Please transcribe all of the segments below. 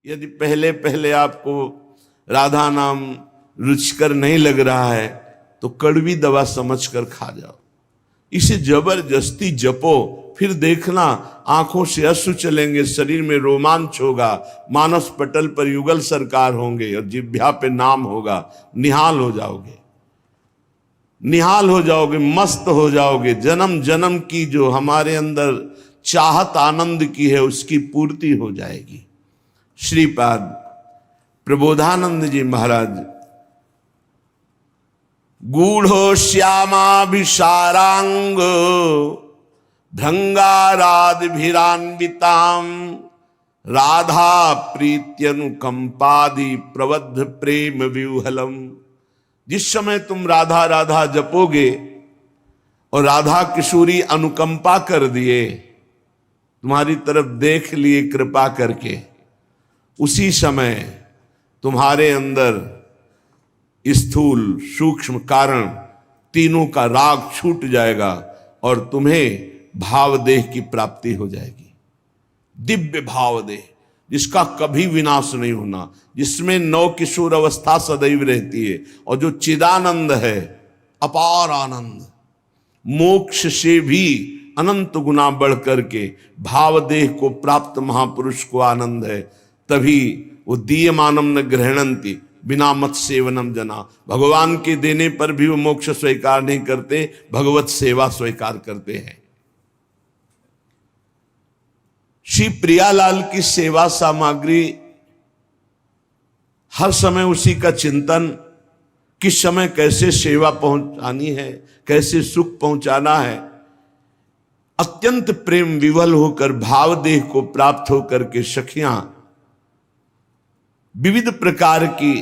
यदि पहले पहले आपको राधा नाम रुचिकर नहीं लग रहा है तो कड़वी दवा समझकर खा जाओ। इसे जबरदस्ती जपो, फिर देखना आंखों से अश्रु चलेंगे, शरीर में रोमांच होगा, मानस पटल पर युगल सरकार होंगे और जिह्वा पे नाम होगा। निहाल हो जाओगे, निहाल हो जाओगे, मस्त हो जाओगे। जन्म जन्म की जो हमारे अंदर चाहत आनंद की है उसकी पूर्ति हो जाएगी। श्रीपाद प्रबोधानंद जी महाराज गूढ़ो श्यामाभिसारांग भृंगारादिभिरान्वितां राधा प्रीत्यनुकंपादि प्रबद्ध प्रेम व्यूहलम। जिस समय तुम राधा राधा जपोगे और राधा किशोरी अनुकंपा कर दिए, तुम्हारी तरफ देख लिए कृपा करके, उसी समय तुम्हारे अंदर स्थूल सूक्ष्म कारण तीनों का राग छूट जाएगा और तुम्हें भाव देह की प्राप्ति हो जाएगी। दिव्य भाव देह जिसका कभी विनाश नहीं होना, जिसमें नव किशोर अवस्था सदैव रहती है और जो चिदानंद है, अपार आनंद, मोक्ष से भी अनंत गुना बढ़ करके भाव देह को प्राप्त महापुरुष को आनंद है। तभी वो दीयमानम न ग्रहणंती बिना मत सेवनम जना। भगवान के देने पर भी वो मोक्ष स्वीकार नहीं करते, भगवत सेवा स्वीकार करते हैं। श्री प्रियालाल की सेवा सामग्री हर समय उसी का चिंतन, किस समय कैसे सेवा पहुंचानी है, कैसे सुख पहुंचाना है। अत्यंत प्रेम विवल होकर भाव देह को प्राप्त होकर के सखियां विविध प्रकार की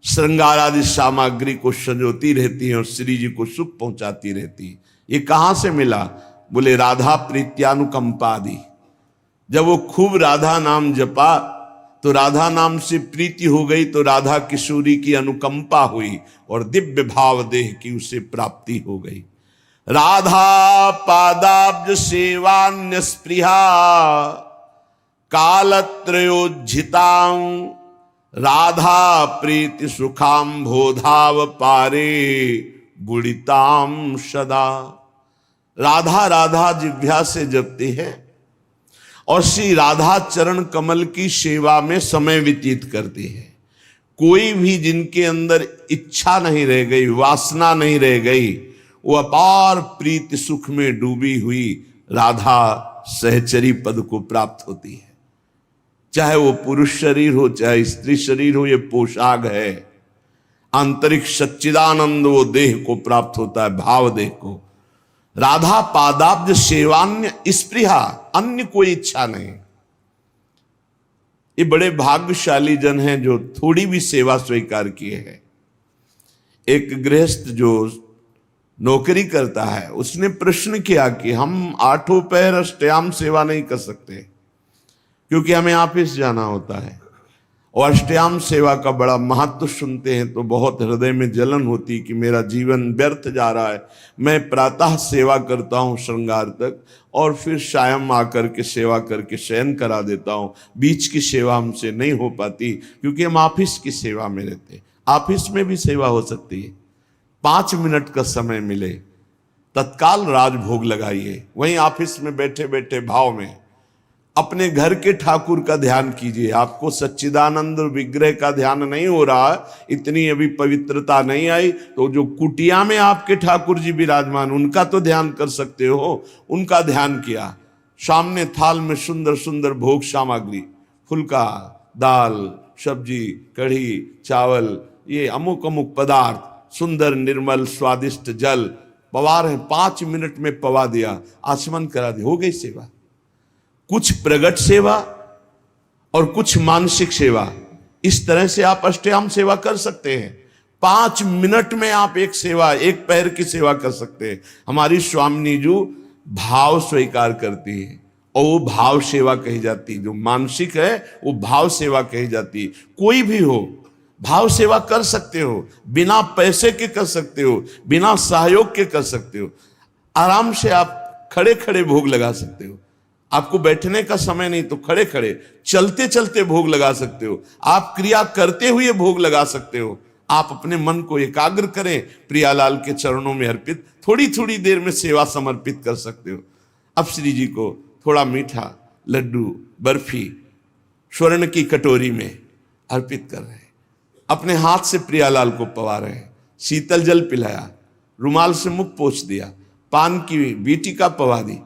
श्रृंगार आदि सामग्री को संजोती रहती हैं और श्री जी को सुख पहुंचाती रहती। ये कहां से मिला? बोले राधा प्रीत्यानुकंपादि। जब वो खूब राधा नाम जपा तो राधा नाम से प्रीति हो गई, तो राधा किशोरी की अनुकंपा हुई और दिव्य भाव देह की उसे प्राप्ति हो गई। राधा पादाब्ज सेवान्य स्पृहा कालत्रयोज्झितां राधा प्रीति सुखाम बोधाव पारे बुड़िताम सदा। राधा राधा जिह्वा से जपते हैं और श्री राधा चरण कमल की सेवा में समय व्यतीत करते हैं। कोई भी जिनके अंदर इच्छा नहीं रह गई, वासना नहीं रह गई, वो अपार प्रीति सुख में डूबी हुई राधा सहचरी पद को प्राप्त होती है। चाहे वो पुरुष शरीर हो चाहे स्त्री शरीर हो, ये पोशाक है। आंतरिक सच्चिदानंद वो देह को प्राप्त होता है, भाव देह को। राधा पादाब्ज सेवान्य स्पृहा, अन्य कोई इच्छा नहीं। ये बड़े भाग्यशाली जन हैं जो थोड़ी भी सेवा स्वीकार किए हैं। एक गृहस्थ जो नौकरी करता है, उसने प्रश्न किया कि हम आठों पहर अष्टयाम सेवा नहीं कर सकते क्योंकि हमें ऑफिस जाना होता है, और अष्टयाम सेवा का बड़ा महत्व सुनते हैं तो बहुत हृदय में जलन होती कि मेरा जीवन व्यर्थ जा रहा है। मैं प्रातः सेवा करता हूँ श्रृंगार तक और फिर शायम आकर के सेवा करके शयन करा देता हूँ, बीच की सेवा हमसे नहीं हो पाती क्योंकि हम ऑफिस की सेवा में रहते। ऑफिस में भी सेवा हो सकती है, 5 मिनट का समय मिले तत्काल राजभोग लगाइए। वहीं ऑफिस में बैठे बैठे भाव में अपने घर के ठाकुर का ध्यान कीजिए। आपको सच्चिदानंद विग्रह का ध्यान नहीं हो रहा, इतनी अभी पवित्रता नहीं आई, तो जो कुटिया में आपके ठाकुर जी विराजमान उनका तो ध्यान कर सकते हो। उनका ध्यान किया, सामने थाल में सुंदर सुंदर भोग सामग्री, फुल्का, दाल, सब्जी, कढ़ी, चावल, ये अमुक अमुक पदार्थ, सुंदर निर्मल स्वादिष्ट जल, पवा रहे, 5 मिनट में पवा दिया, आचमन करा दिया, हो गई सेवा। कुछ प्रगट सेवा और कुछ मानसिक सेवा, इस तरह से आप अष्टयाम सेवा कर सकते हैं। 5 मिनट में आप एक सेवा, एक पैर की सेवा कर सकते हैं। हमारी स्वामिनी जी भाव स्वीकार करती है और वो भाव सेवा कही जाती है। जो मानसिक है वो भाव सेवा कही जाती है। कोई भी हो भाव सेवा कर सकते हो, बिना पैसे के कर सकते हो, बिना सहयोग के कर सकते हो। आराम से आप खड़े खड़े भोग लगा सकते हो। आपको बैठने का समय नहीं तो खड़े खड़े चलते चलते भोग लगा सकते हो, आप क्रिया करते हुए भोग लगा सकते हो। आप अपने मन को एकाग्र करें, प्रियालाल के चरणों में अर्पित थोड़ी थोड़ी देर में सेवा समर्पित कर सकते हो। अब श्री जी को थोड़ा मीठा, लड्डू, बर्फी स्वर्ण की कटोरी में अर्पित कर रहे हैं, अपने हाथ से प्रियालाल को पवा रहे हैं, शीतल जल पिलाया, रुमाल से मुख पोंछ दिया, पान की बीटिका पवा दी।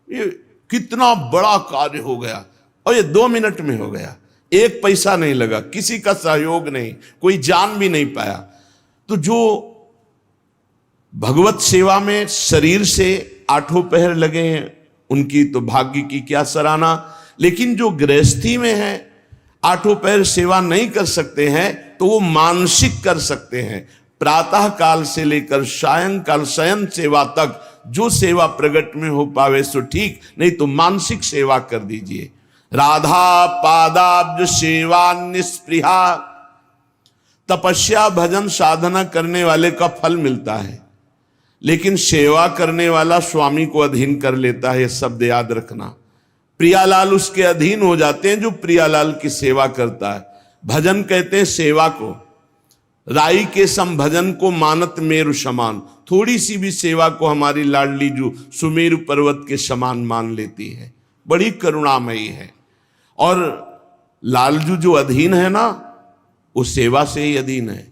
ये कितना बड़ा कार्य हो गया, और ये 2 मिनट में हो गया, 1 पैसा नहीं लगा, किसी का सहयोग नहीं, कोई जान भी नहीं पाया। तो जो भगवत सेवा में शरीर से 8 पहर लगे हैं उनकी तो भाग्य की क्या सराहना, लेकिन जो गृहस्थी में है 8 पहर सेवा नहीं कर सकते हैं तो वो मानसिक कर सकते हैं। प्रातः काल से लेकर सायंकाल शयन सेवा तक जो सेवा प्रगट में हो पावे सो ठीक, नहीं तो मानसिक सेवा कर दीजिए। राधा पादाब्ज सेवा निस्पृहा, तपस्या भजन साधना करने वाले का फल मिलता है, लेकिन सेवा करने वाला स्वामी को अधीन कर लेता है, ये शब्द याद रखना। प्रियालाल उसके अधीन हो जाते हैं जो प्रियालाल की सेवा करता है। भजन कहते हैं सेवा को, राई के सम भजन को मानत मेरु समान, थोड़ी सी भी सेवा को हमारी लाडली जो सुमेरु पर्वत के समान मान लेती है, बड़ी करुणामयी है। और लालजू जो अधीन है ना, वो सेवा से ही अधीन है।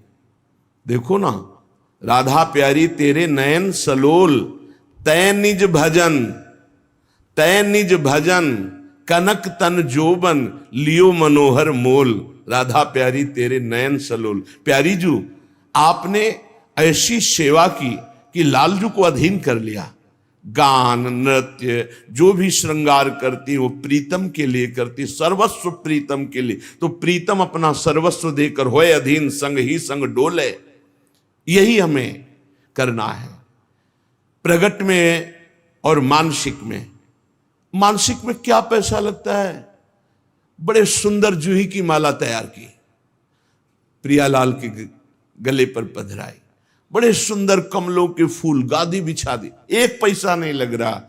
देखो ना, राधा प्यारी तेरे नयन सलोल, तै निज भजन, तै निज भजन, कनक तन जोबन, लियो मनोहर मोल। राधा प्यारी तेरे नयन सलोल, प्यारी जू आपने ऐसी सेवा की कि लालजू को अधीन कर लिया। गान नृत्य जो भी श्रृंगार करती वो प्रीतम के लिए करती, सर्वस्व प्रीतम के लिए। तो प्रीतम अपना सर्वस्व देकर होए अधीन, संग ही संग डोले। यही हमें करना है प्रगट में और मानसिक में। मानसिक में क्या पैसा लगता है, बड़े सुंदर जूही की माला तैयार की, प्रियालाल के गले पर पधराई, बड़े सुंदर कमलों के फूल गादी बिछा दी, 1 पैसा नहीं लग रहा,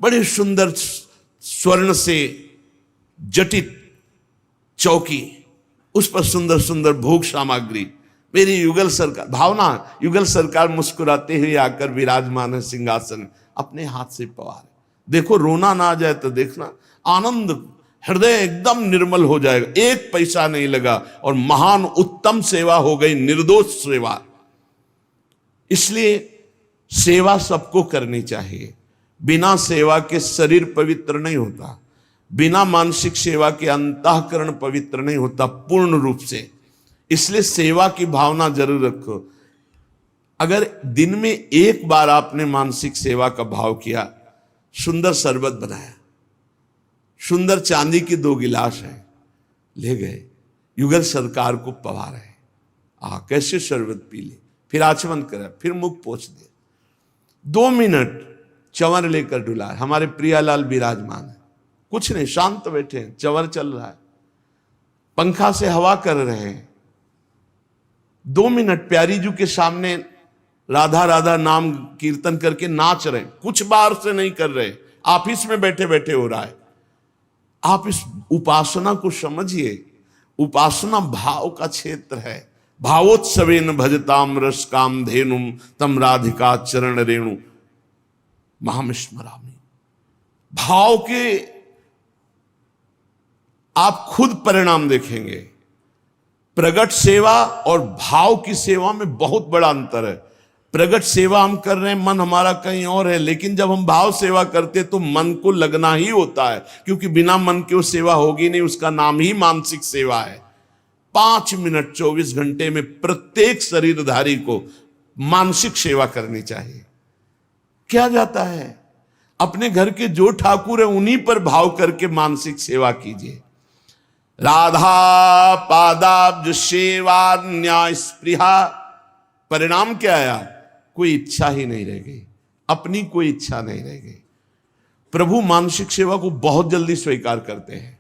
बड़े सुंदर स्वर्ण से जटित चौकी, उस पर सुंदर सुंदर भोग सामग्री। मेरी युगल सरकार भावना, युगल सरकार मुस्कुराते हुए आकर विराजमान है सिंहासन, अपने हाथ से पवार। देखो रोना ना आ जाए तो देखना, आनंद हृदय एकदम निर्मल हो जाएगा। 1 पैसा नहीं लगा और महान उत्तम सेवा हो गई, निर्दोष सेवा। इसलिए सेवा सबको करनी चाहिए। बिना सेवा के शरीर पवित्र नहीं होता, बिना मानसिक सेवा के अंतःकरण पवित्र नहीं होता पूर्ण रूप से। इसलिए सेवा की भावना जरूर रखो। अगर दिन में 1 बार आपने मानसिक सेवा का भाव किया, सुंदर शरबत बनाया, सुंदर चांदी की 2 गिलास है, ले गए, युगल सरकार को पवा रहे, कैसे शरबत पी ले, फिर आचमन करा, फिर मुख पोंछ दे, 2 मिनट चंवर लेकर डुला। हमारे प्रियालाल विराजमान है, कुछ नहीं, शांत बैठे हैं, चंवर चल रहा है, पंखा से हवा कर रहे हैं। 2 मिनट प्यारी जू के सामने राधा राधा नाम कीर्तन करके नाच रहे, कुछ बार से नहीं कर रहे, ऑफिस में बैठे बैठे हो रहा है। आप इस उपासना को समझिए, उपासना भाव का क्षेत्र है। भावोत्सवेन भजताम रस काम धेनुम, तम राधिका चरण रेणु महाम स्मरामि। भाव के आप खुद परिणाम देखेंगे। प्रगट सेवा और भाव की सेवा में बहुत बड़ा अंतर है। प्रगट सेवा हम कर रहे हैं, मन हमारा कहीं और है, लेकिन जब हम भाव सेवा करते तो मन को लगना ही होता है, क्योंकि बिना मन के वो सेवा होगी नहीं, उसका नाम ही मानसिक सेवा है। 5 मिनट 24 घंटे में प्रत्येक शरीरधारी को मानसिक सेवा करनी चाहिए। क्या जाता है, अपने घर के जो ठाकुर है उन्हीं पर भाव करके मानसिक सेवा कीजिए। राधा पादाब्ज सेवा न्याय स्पृहा, परिणाम क्या आया, कोई इच्छा ही नहीं रह गई, अपनी कोई इच्छा नहीं रह गई। प्रभु मानसिक सेवा को बहुत जल्दी स्वीकार करते हैं।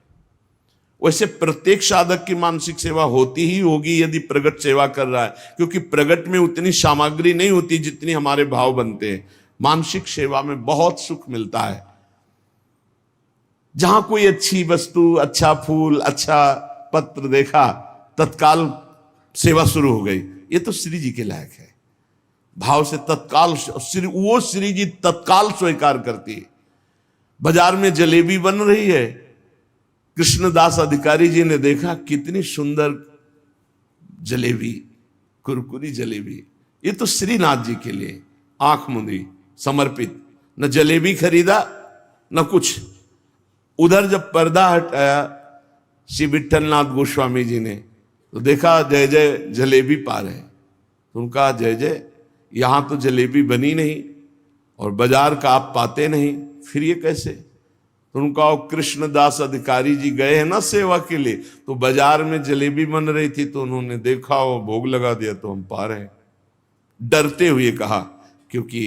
वैसे प्रत्येक साधक की मानसिक सेवा होती ही होगी यदि प्रगट सेवा कर रहा है, क्योंकि प्रगट में उतनी सामग्री नहीं होती जितनी हमारे भाव बनते हैं। मानसिक सेवा में बहुत सुख मिलता है। जहां कोई अच्छी वस्तु, अच्छा फूल, अच्छा पत्र देखा, तत्काल सेवा शुरू हो गई। ये तो श्री जी के लायक है। भाव से तत्काल वो श्री जी तत्काल स्वीकार करती है। बाजार में जलेबी बन रही है, कृष्णदास अधिकारी जी ने देखा कितनी सुंदर जलेबी, कुरकुरी जलेबी, ये तो श्रीनाथ जी के लिए आंख मूंदी समर्पित। न जलेबी खरीदा न कुछ। उधर जब पर्दा हटाया श्री विठलनाथ गोस्वामी जी ने, तो देखा जय जय जलेबी पा रहे। तो उनका जय जय, यहां तो जलेबी बनी नहीं और बाजार का आप पाते नहीं, फिर ये कैसे? तो उनका कृष्णदास अधिकारी जी गए हैं ना सेवा के लिए, तो बाजार में जलेबी बन रही थी, तो उन्होंने देखा वो भोग लगा दिया, तो हम पा रहे हैं। डरते हुए कहा, क्योंकि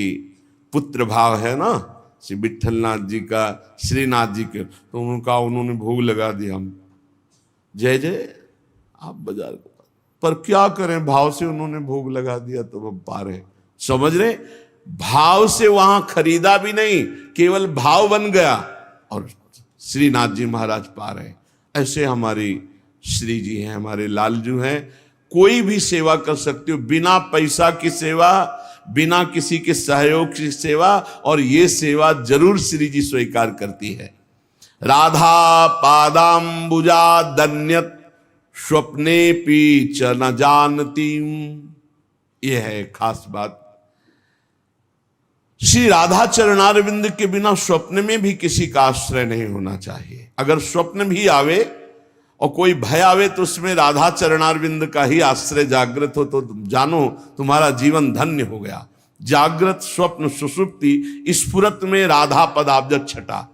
पुत्र भाव है ना श्री विठलनाथ जी का, श्रीनाथ जी के, तो उनका उन्होंने भोग लगा दिया। हम जय जय आप बाजार को, पर क्या करें, भाव से उन्होंने भोग लगा दिया तो हम पा रहे। समझ रहे? भाव से वहां खरीदा भी नहीं, केवल भाव बन गया और श्रीनाथ जी महाराज पा रहे। ऐसे हमारी श्री जी हैं, हमारे लालजू हैं। कोई भी सेवा कर सकते हो, बिना पैसा की सेवा, बिना किसी के सहयोग की सेवा, और ये सेवा जरूर श्री जी स्वीकार करती है। राधा पादाम्बुजा दन्यत स्वप्ने पीच न जानती, यह है खास बात। श्री राधा चरणारविंद के बिना स्वप्न में भी किसी का आश्रय नहीं होना चाहिए। अगर स्वप्न भी आवे और कोई भय आवे तो उसमें राधा चरणारविंद का ही आश्रय जागृत हो, तो जानो तुम्हारा जीवन धन्य हो गया। जागृत स्वप्न सुषुप्ति स्फुरत में राधा पदाब्ज छटा।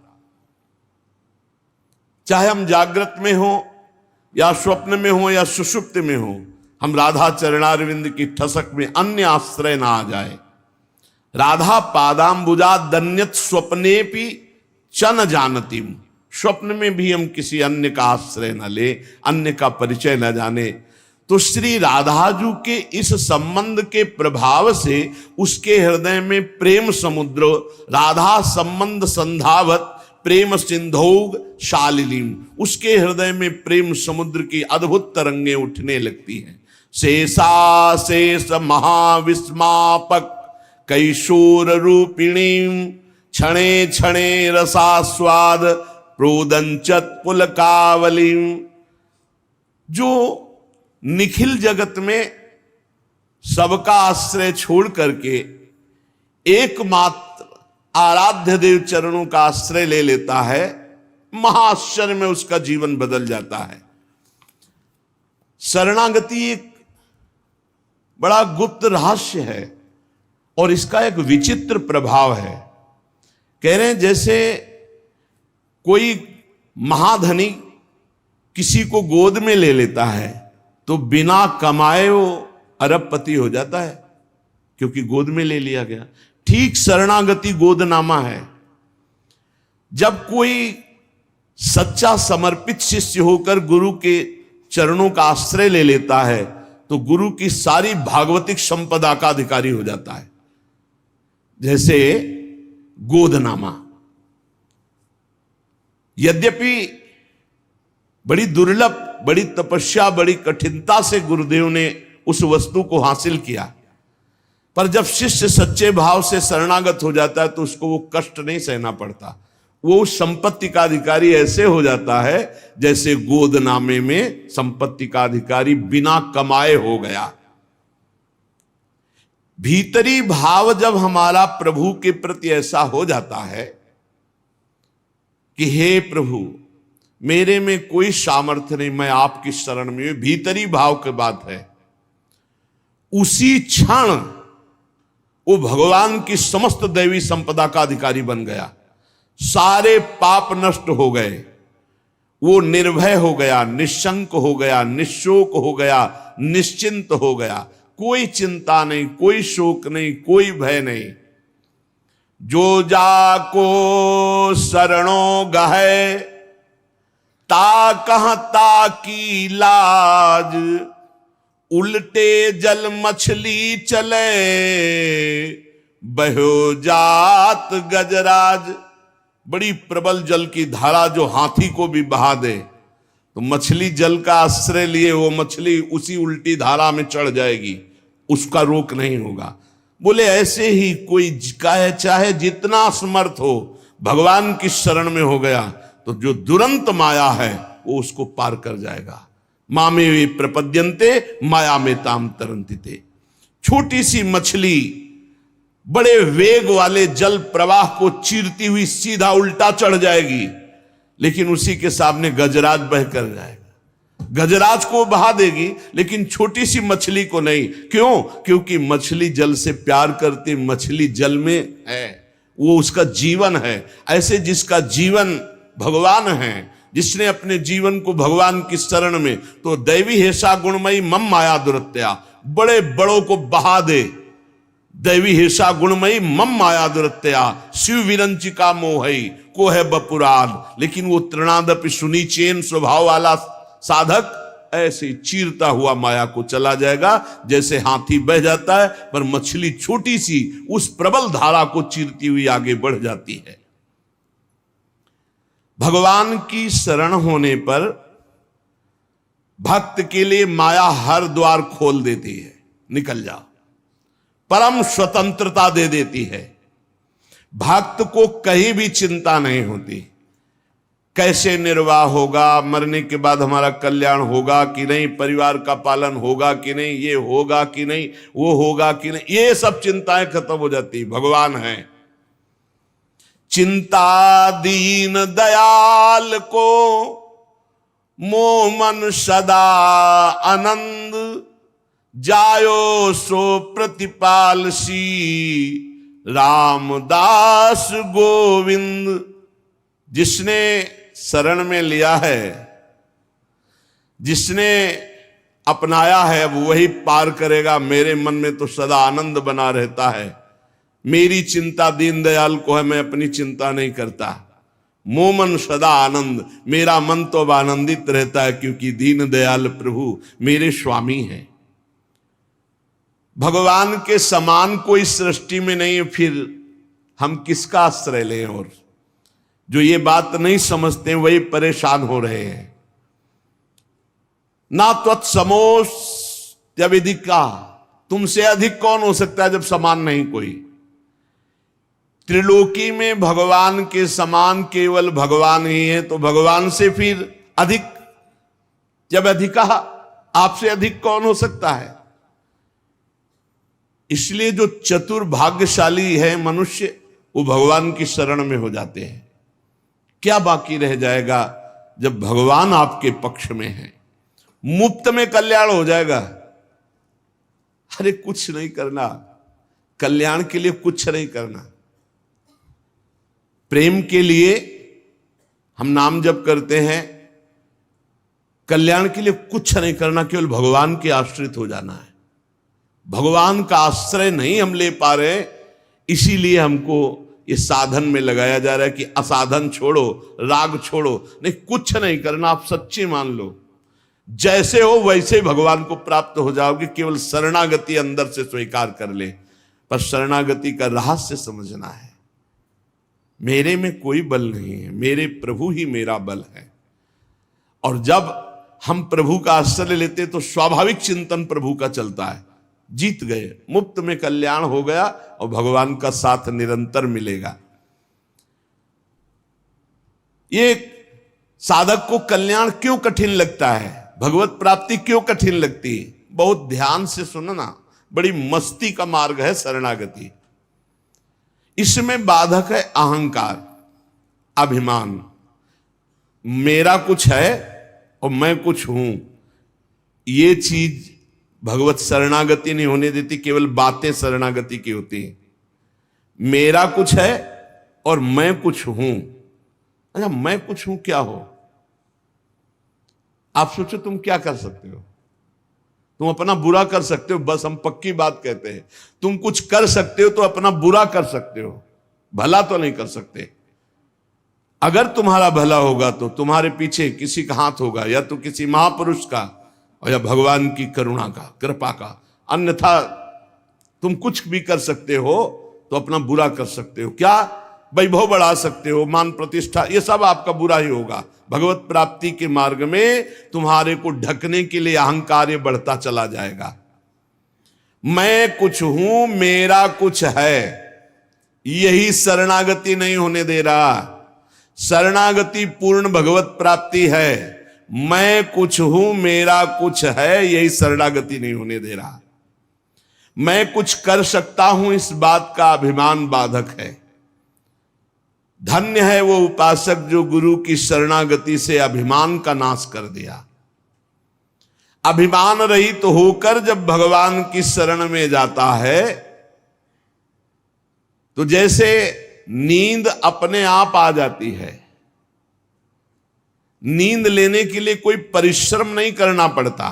चाहे हम जागृत में हो या स्वप्न में हो या सुषुप्त में हो, हम राधा चरणारविंद की ठसक में अन्य आश्रय ना आ जाए। राधा पादाम्बुजा दन्यत स्वप्नेपि च न जानती, स्वप्न में भी हम किसी अन्य का आश्रय न ले, अन्य का परिचय न जाने। तो श्री राधाजू के इस संबंध के प्रभाव से उसके हृदय में प्रेम समुद्र, राधा संबंध संधावत प्रेम सिंधोग शालिलीम, उसके हृदय में प्रेम समुद्र की अद्भुत तरंगें उठने लगती हैं। शेषा शेष महाविस्मापक कैशोर रूपिणी, क्षणे क्षणे रसास्वाद प्रोदंचत पुलकावली। जो निखिल जगत में सबका आश्रय छोड़ करके एकमात्र आराध्य देव चरणों का आश्रय ले लेता है, महाआश्चर्य में उसका जीवन बदल जाता है। शरणागति एक बड़ा गुप्त रहस्य है और इसका एक विचित्र प्रभाव है। कह रहे हैं जैसे कोई महाधनी किसी को गोद में ले लेता है तो बिना कमाए वो अरबपति हो जाता है, क्योंकि गोद में ले लिया गया। ठीक शरणागति गोदनामा है। जब कोई सच्चा समर्पित शिष्य होकर गुरु के चरणों का आश्रय ले लेता है तो गुरु की सारी भागवतिक संपदा का अधिकारी हो जाता है। जैसे गोदनामा, यद्यपि बड़ी दुर्लभ, बड़ी तपस्या, बड़ी कठिनता से गुरुदेव ने उस वस्तु को हासिल किया, पर जब शिष्य सच्चे भाव से शरणागत हो जाता है तो उसको वो कष्ट नहीं सहना पड़ता। वो संपत्ति का अधिकारी ऐसे हो जाता है जैसे गोदनामे में संपत्ति का अधिकारी बिना कमाए हो गया। भीतरी भाव जब हमारा प्रभु के प्रति ऐसा हो जाता है कि हे प्रभु मेरे में कोई सामर्थ्य नहीं, मैं आपकी शरण में हूं, भीतरी भाव की बात है, उसी क्षण वो भगवान की समस्त दैवी संपदा का अधिकारी बन गया। सारे पाप नष्ट हो गए, वो निर्भय हो गया, निशंक हो गया, निशोक हो गया, निश्चिंत हो गया। कोई चिंता नहीं, कोई शोक नहीं, कोई भय नहीं। जो जाको शरणों गहे ता कहता की लाज, उल्टे जल मछली चले बहो जात गजराज। बड़ी प्रबल जल की धारा जो हाथी को भी बहा दे, तो मछली जल का आश्रय लिए वो मछली उसी उल्टी धारा में चढ़ जाएगी, उसका रोक नहीं होगा। बोले ऐसे ही कोई चाहे जितना समर्थ हो, भगवान की शरण में हो गया तो जो दुरंत माया है वो उसको पार कर जाएगा। मामे वे प्रपद्यन्ते माया में ताम तरंतिते। छोटी सी मछली बड़े वेग वाले जल प्रवाह को चीरती हुई सीधा उल्टा चढ़ जाएगी, लेकिन उसी के सामने गजराज बह कर जाएगा। गजराज को बहा देगी लेकिन छोटी सी मछली को नहीं। क्यों? क्योंकि मछली जल से प्यार करती, मछली जल में है, वो उसका जीवन है। ऐसे जिसका जीवन भगवान है, जिसने अपने जीवन को भगवान की शरण में, तो दैवी हेषा गुणमयी मम माया दुरत्या, बड़े बड़ों को बहा दे। दैवी हेषा गुणमयी मम माया दुरत्या शिव विरंचिका मोहई को है बपुरान। लेकिन वो तृणादपि सुनीचेन स्वभाव वाला साधक ऐसे चीरता हुआ माया को चला जाएगा जैसे हाथी बह जाता है, पर मछली छोटी सी उस प्रबल धारा को चीरती हुई आगे बढ़ जाती है। भगवान की शरण होने पर भक्त के लिए माया हर द्वार खोल देती है, निकल जाओ, परम स्वतंत्रता दे देती है। भक्त को कहीं भी चिंता नहीं होती, कैसे निर्वाह होगा, मरने के बाद हमारा कल्याण होगा कि नहीं, परिवार का पालन होगा कि नहीं, ये होगा कि नहीं, वो होगा कि नहीं, ये सब चिंताएं खत्म हो जाती। भगवान है। चिंता दीन दयाल को मोह मन सदा आनंद, जायो सो प्रतिपाल सी रामदास गोविंद। जिसने शरण में लिया है, जिसने अपनाया है, वो वही पार करेगा। मेरे मन में तो सदा आनंद बना रहता है। मेरी चिंता दीनदयाल को है, मैं अपनी चिंता नहीं करता। मोह मन सदा आनंद, मेरा मन तो अब आनंदित रहता है क्योंकि दीनदयाल प्रभु मेरे स्वामी हैं। भगवान के समान कोई सृष्टि में नहीं है, फिर हम किसका आश्रय लें? और जो ये बात नहीं समझते वही परेशान हो रहे हैं। ना त्वत्समोऽस्त्यविधिका, तुमसे अधिक कौन हो सकता है जब समान नहीं कोई। त्रिलोकी में भगवान के समान केवल भगवान ही है, तो भगवान से फिर अधिक जब अधिका, आपसे अधिक कौन हो सकता है? इसलिए जो चतुर भाग्यशाली है मनुष्य, वो भगवान की शरण में हो जाते हैं। क्या बाकी रह जाएगा जब भगवान आपके पक्ष में है? मुफ्त में कल्याण हो जाएगा। अरे कुछ नहीं करना, कल्याण के लिए कुछ नहीं करना। प्रेम के लिए हम नाम जप करते हैं, कल्याण के लिए कुछ नहीं करना, केवल भगवान के आश्रित हो जाना है। भगवान का आश्रय नहीं हम ले पा रहे, इसीलिए हमको ये साधन में लगाया जा रहा है कि असाधन छोड़ो, राग छोड़ो। नहीं, कुछ नहीं करना, आप सच्ची मान लो, जैसे हो वैसे भगवान को प्राप्त हो जाओगे। केवल शरणागति अंदर से स्वीकार कर ले। पर शरणागति का रहस्य समझना है। मेरे में कोई बल नहीं है, मेरे प्रभु ही मेरा बल है। और जब हम प्रभु का आश्रय लेते तो स्वाभाविक चिंतन प्रभु का चलता है। जीत गए, मुफ्त में कल्याण हो गया और भगवान का साथ निरंतर मिलेगा। ये साधक को कल्याण क्यों कठिन लगता है, भगवत प्राप्ति क्यों कठिन लगती है? बहुत ध्यान से सुनना, बड़ी मस्ती का मार्ग है शरणागति। इसमें बाधक है अहंकार, अभिमान। मेरा कुछ है और मैं कुछ हूं, ये चीज भगवत शरणागति नहीं होने देती। केवल बातें शरणागति की होती हैं। मेरा कुछ है और मैं कुछ हूं। अच्छा, मैं कुछ हूं क्या हो? आप सोचो तुम क्या कर सकते हो? तुम अपना बुरा कर सकते हो, बस हम पक्की बात कहते हैं। तुम कुछ कर सकते हो तो अपना बुरा कर सकते हो, भला तो नहीं कर सकते। अगर तुम्हारा भला होगा तो तुम्हारे पीछे किसी का हाथ होगा, या तो किसी महापुरुष का और या भगवान की करुणा का, कृपा का। अन्यथा तुम कुछ भी कर सकते हो तो अपना बुरा कर सकते हो। क्या? वैभव बढ़ा सकते हो, मान प्रतिष्ठा, ये सब आपका बुरा ही होगा। भगवत प्राप्ति के मार्ग में तुम्हारे को ढकने के लिए अहंकार ये बढ़ता चला जाएगा। मैं कुछ हूं, मेरा कुछ है, यही शरणागति नहीं होने दे रहा। शरणागति पूर्ण भगवत प्राप्ति है। मैं कुछ हूं, मेरा कुछ है, यही शरणागति नहीं होने दे रहा। मैं कुछ कर सकता हूं, इस बात का अभिमान बाधक है। धन्य है वो उपासक जो गुरु की शरणागति से अभिमान का नाश कर दिया। अभिमान रहित तो होकर जब भगवान की शरण में जाता है तो जैसे नींद अपने आप आ जाती है। नींद लेने के लिए कोई परिश्रम नहीं करना पड़ता।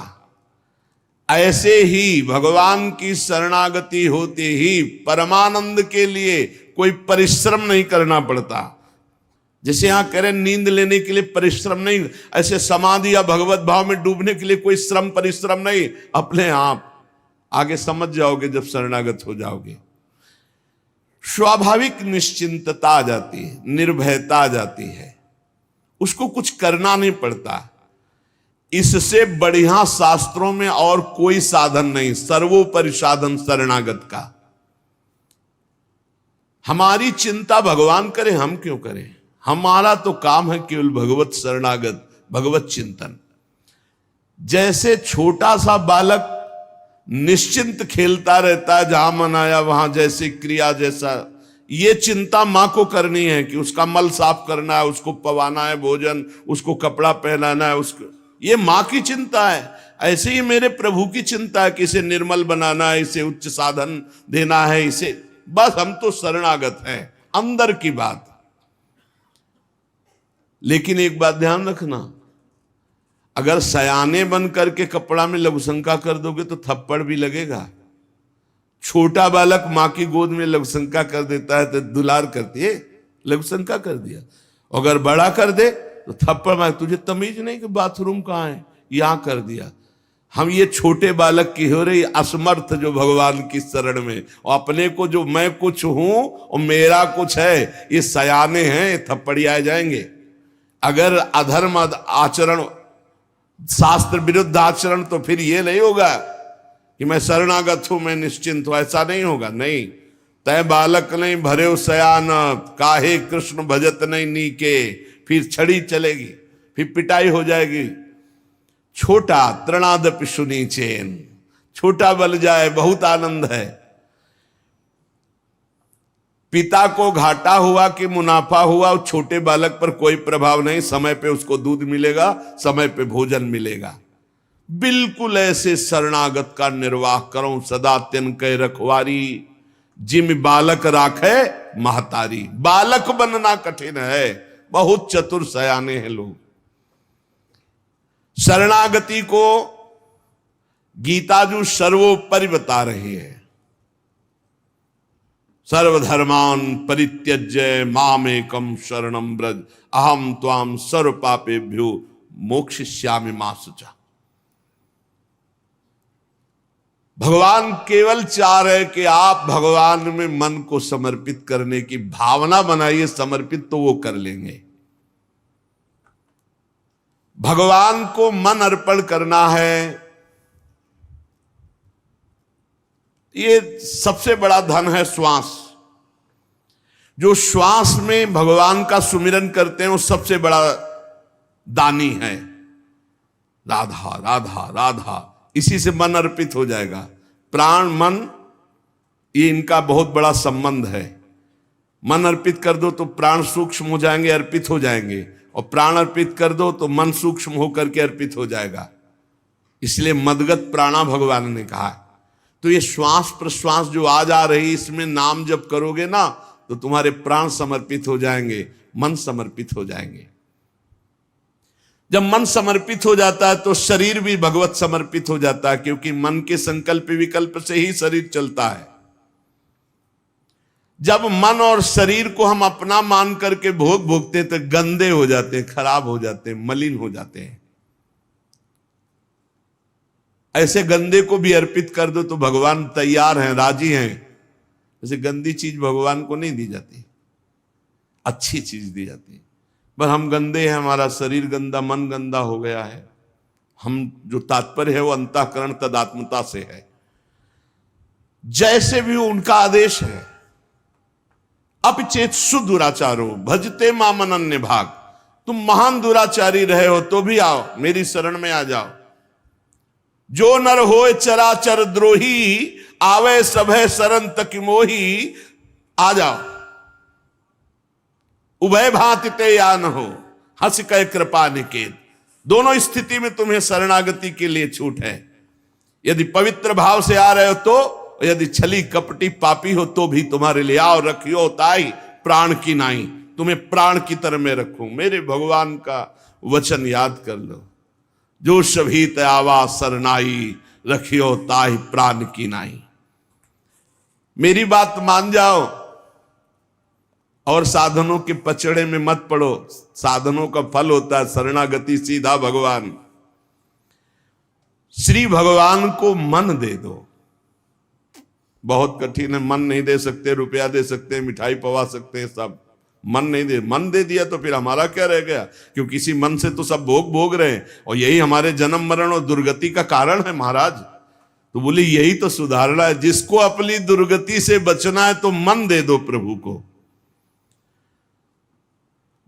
ऐसे ही भगवान की शरणागति होते ही परमानंद के लिए कोई परिश्रम नहीं करना पड़ता। जैसे यहां कह रहे नींद लेने के लिए परिश्रम नहीं, ऐसे समाधि या भगवत भाव में डूबने के लिए कोई श्रम परिश्रम नहीं, अपने आप आगे समझ जाओगे जब शरणागत हो जाओगे। स्वाभाविक निश्चिंतता आ जाती है, निर्भयता आ जाती है, उसको कुछ करना नहीं पड़ता। इससे बढ़िया शास्त्रों में और कोई साधन नहीं, सर्वोपरि साधन शरणागत का। हमारी चिंता भगवान करे, हम क्यों करें? हमारा तो काम है केवल भगवत शरणागत, भगवत चिंतन। जैसे छोटा सा बालक निश्चिंत खेलता रहता है, जहां मन आया वहां जैसे क्रिया, जैसा ये चिंता मां को करनी है कि उसका मल साफ करना है, उसको पवाना है भोजन, उसको कपड़ा पहनाना है, उसको, ये मां की चिंता है। ऐसे ही मेरे प्रभु की चिंता है कि इसे निर्मल बनाना है, इसे उच्च साधन देना है, इसे, बस हम तो शरणागत हैं, अंदर की बात। लेकिन एक बात ध्यान रखना, अगर सयाने बन करके कपड़ा में लघुशंका कर दोगे तो थप्पड़ भी लगेगा। छोटा बालक मां की गोद में लघुशंका कर देता है तो दुलार करती है, लघुशंका कर दिया। अगर बड़ा कर दे तो थप्पड़ मार, तुझे तमीज नहीं कि बाथरूम कहां है, यहां कर दिया। हम ये छोटे बालक की हो रही असमर्थ जो भगवान की शरण में, और अपने को जो मैं कुछ हूं और मेरा कुछ है, ये सयाने हैं, थप्पड़ियाए जाएंगे। अगर अधर्म आचरण, शास्त्र विरुद्ध आचरण, तो फिर ये नहीं होगा कि मैं शरणागत हूं, मैं निश्चिंत हूं, ऐसा नहीं होगा। नहीं, तय बालक नहीं भरे सयान, काहे कृष्ण भजत नहीं नीके, फिर छड़ी चलेगी, फिर पिटाई हो जाएगी। छोटा तृणादपि सुनी चैन, छोटा बल जाए बहुत आनंद है। पिता को घाटा हुआ कि मुनाफा हुआ, और छोटे बालक पर कोई प्रभाव नहीं। समय पे उसको दूध मिलेगा, समय पे भोजन मिलेगा। बिल्कुल ऐसे शरणागत का निर्वाह करो सदा तिन के रखवारी, जिम बालक राखे महतारी। बालक बनना कठिन है, बहुत चतुर सयाने हैं लोग। शरणागति को गीताजू सर्वोपरि बता रही है। सर्वधर्मान परित्यज्य मामेकम शरणं व्रज, अहम त्वाम सर्व पापेभ्यो मोक्षयिष्यामि मा शुचा। भगवान केवल चाह रहे कि आप भगवान में मन को समर्पित करने की भावना बनाइए, समर्पित तो वो कर लेंगे। भगवान को मन अर्पण करना है, ये सबसे बड़ा धन है। श्वास, जो श्वास में भगवान का सुमिरन करते हैं वो सबसे बड़ा दानी है। राधा राधा राधा, इसी से मन अर्पित हो जाएगा। प्राण मन, ये इनका बहुत बड़ा संबंध है। मन अर्पित कर दो तो प्राण सूक्ष्म हो जाएंगे, अर्पित हो जाएंगे, और प्राण अर्पित कर दो तो मन सूक्ष्म होकर के अर्पित हो जाएगा। इसलिए मदगत प्राणा भगवान ने कहा। तो ये श्वास प्रश्वास जो आज आ रही, इसमें नाम जब करोगे ना तो तुम्हारे प्राण समर्पित हो जाएंगे, मन समर्पित हो जाएंगे। जब मन समर्पित हो जाता है तो शरीर भी भगवत समर्पित हो जाता है, क्योंकि मन के संकल्प विकल्प से ही शरीर चलता है। जब मन और शरीर को हम अपना मान करके भोगते हैं तो गंदे हो जाते हैं, खराब हो जाते हैं, मलिन हो जाते हैं। ऐसे गंदे को भी अर्पित कर दो तो भगवान तैयार हैं, राजी हैं। ऐसे गंदी चीज भगवान को नहीं दी जाती। अच्छी चीज दी जाती है। पर हम गंदे हैं, हमारा शरीर गंदा, मन गंदा हो गया है। हम जो तात्पर्य है वो अंतःकरण तदात्मता से है। जैसे भी उनका आदेश है, अपचेत सुदुराचारो भजते मामन अन्य भाग। तुम महान दुराचारी रहे हो तो भी आओ, मेरी शरण में आ जाओ। जो नर होए चराचर द्रोही, आवे सभय शरण तक मोही। आ जाओ, उभय भांति ते या न हो, हंस कह कृपा निकेत। दोनों स्थिति में तुम्हें शरणागति के लिए छूट है। यदि पवित्र भाव से आ रहे हो तो, यदि छली कपटी पापी हो तो भी तुम्हारे लिए आओ। रखियो ताई प्राण की नाई, तुम्हें प्राण की तरह में रखूं। मेरे भगवान का वचन याद कर लो, जो सभी आवा सरनाई, रखियो ताई प्राण की नाई। मेरी बात मान जाओ और साधनों के पचड़े में मत पड़ो। साधनों का फल होता है शरणागति, सीधा भगवान। श्री भगवान को मन दे दो। बहुत कठिन है, मन नहीं दे सकते, रुपया दे सकते हैं, मिठाई पवा सकते हैं, सब मन नहीं दे। मन दे दिया तो फिर हमारा क्या रह गया? क्योंकि किसी मन से तो सब भोग भोग रहे हैं, और यही हमारे जन्म मरण और दुर्गति का कारण है महाराज। तो बोले यही तो सुधारना है। जिसको अपनी दुर्गति से बचना है तो मन दे दो प्रभु को।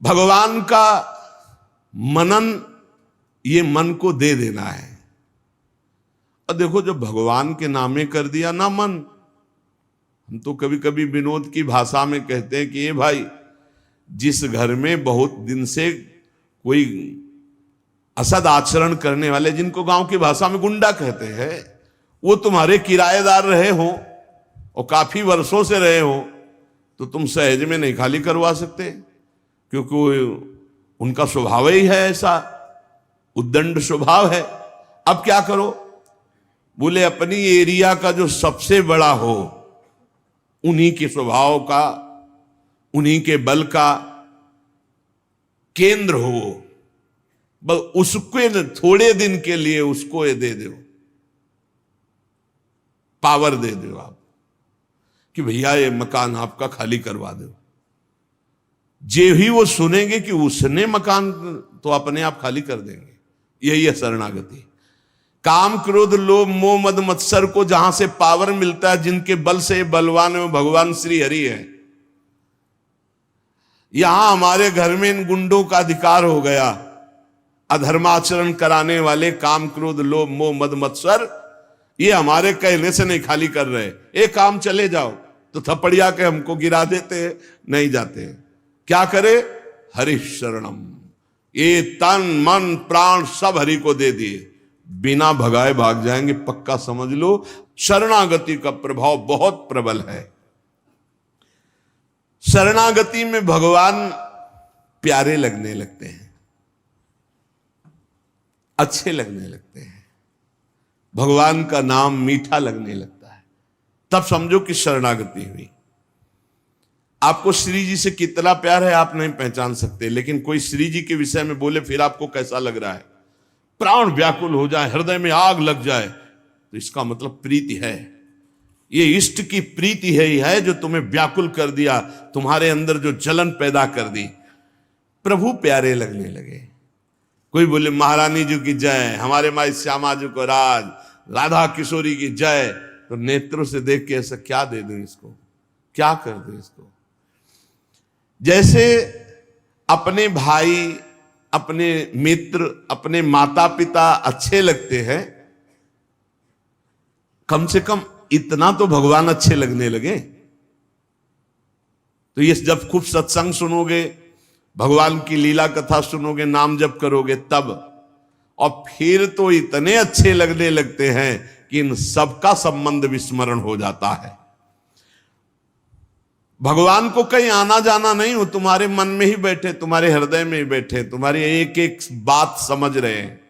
भगवान का मनन, ये मन को दे देना है। और देखो, जब भगवान के नामे कर दिया ना मन, हम तो कभी कभी विनोद की भाषा में कहते हैं कि ये भाई, जिस घर में बहुत दिन से कोई असद आचरण करने वाले, जिनको गांव की भाषा में गुंडा कहते हैं, वो तुम्हारे किराएदार रहे हो और काफी वर्षों से रहे हो, तो तुम सहज में नहीं खाली करवा सकते, क्योंकि उनका स्वभाव ही है ऐसा, उद्दंड स्वभाव है। अब क्या करो? बोले अपनी एरिया का जो सबसे बड़ा हो, उन्हीं के स्वभाव का, उन्हीं के बल का केंद्र हो, बस उसको थोड़े दिन के लिए उसको ये दे दो, पावर दे दो आप कि भैया ये मकान आपका खाली करवा दो। जे भी वो सुनेंगे कि उसने मकान, तो अपने आप खाली कर देंगे। यही है शरणागति। काम क्रोध लोभ मोह मद मत्सर को जहां से पावर मिलता है, जिनके बल से बलवान है, भगवान श्री हरि है। यहां हमारे घर में इन गुंडों का अधिकार हो गया, अधर्माचरण कराने वाले, काम क्रोध लोभ मोह मद मत्सर, ये हमारे कहने से नहीं खाली कर रहे। एक काम चले जाओ तो थपड़िया के हमको गिरा देते हैं, नहीं जाते। क्या करे? हरि शरणम। ये तन मन प्राण सब हरि को दे दिए, बिना भगाए भाग जाएंगे, पक्का समझ लो। शरणागति का प्रभाव बहुत प्रबल है। शरणागति में भगवान प्यारे लगने लगते हैं, अच्छे लगने लगते हैं, भगवान का नाम मीठा लगने लगता है, तब समझो कि शरणागति हुई। आपको श्री जी से कितना प्यार है आप नहीं पहचान सकते, लेकिन कोई श्री जी के विषय में बोले फिर आपको कैसा लग रहा है? प्राण व्याकुल हो जाए, हृदय में आग लग जाए, तो इसका मतलब प्रीति है। ये इष्ट की प्रीति है जो तुम्हें व्याकुल कर दिया, तुम्हारे अंदर जो जलन पैदा कर दी। प्रभु प्यारे लगने लगे। कोई बोले महारानी जी की जय, हमारे माई श्यामा जी को राज, राधा किशोरी की जय, तो नेत्रों से देख के ऐसा क्या दे दूं इसको, क्या कर दूं इसको? जैसे अपने भाई, अपने मित्र, अपने माता पिता अच्छे लगते हैं, कम से कम इतना तो भगवान अच्छे लगने लगे। तो ये जब खूब सत्संग सुनोगे, भगवान की लीला कथा सुनोगे, नाम जप करोगे, तब, और फिर तो इतने अच्छे लगने लगते हैं कि इन सबका संबंध विस्मरण हो जाता है। भगवान को कहीं आना जाना नहीं हो, तुम्हारे मन में ही बैठे, तुम्हारे हृदय में ही बैठे, तुम्हारी एक एक बात समझ रहे हैं।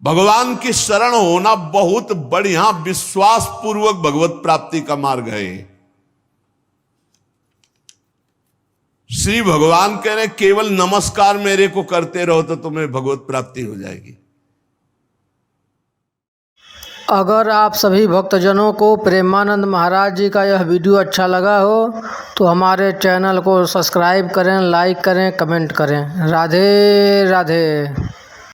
भगवान की शरण होना बहुत बढ़िया विश्वास पूर्वक भगवत प्राप्ति का मार्ग है। श्री भगवान कह रहे केवल नमस्कार मेरे को करते रहो तो तुम्हें भगवत प्राप्ति हो जाएगी। अगर आप सभी भक्तजनों को प्रेमानंद महाराज जी का यह वीडियो अच्छा लगा हो तो हमारे चैनल को सब्सक्राइब करें, लाइक करें, कमेंट करें। राधे राधे।